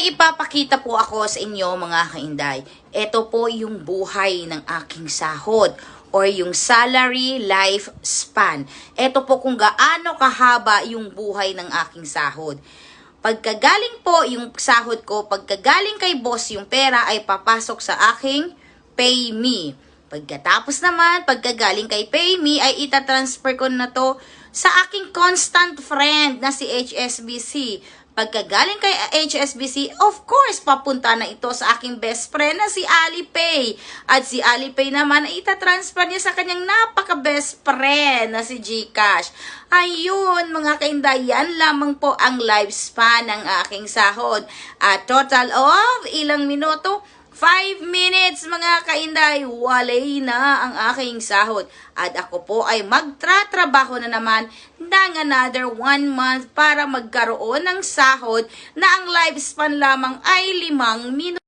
May ipapakita po ako sa inyo mga kainday. Ito po yung buhay ng aking sahod or yung salary lifespan. Ito po kung gaano kahaba yung buhay ng aking sahod. Pagkagaling po yung sahod ko, pagkagaling kay boss yung pera ay papasok sa aking pay me. Pagkatapos naman, pagkagaling kay pay me ay itatransfer ko na to sa aking constant friend na si HSBC. Pagkagaling kay HSBC, of course, papunta na ito sa aking best friend na si Alipay. At si Alipay naman ay itatransfer niya sa kanyang napaka-best friend na si GCash. Ayun, mga kainday, yan lamang po ang lifespan ng aking sahod. At total of ilang minuto? 5 minutes mga kainday, walay na ang aking sahod. At ako po ay magtratrabaho na naman ng another 1 month para magkaroon ng sahod na ang lifespan lamang ay 5 minuto.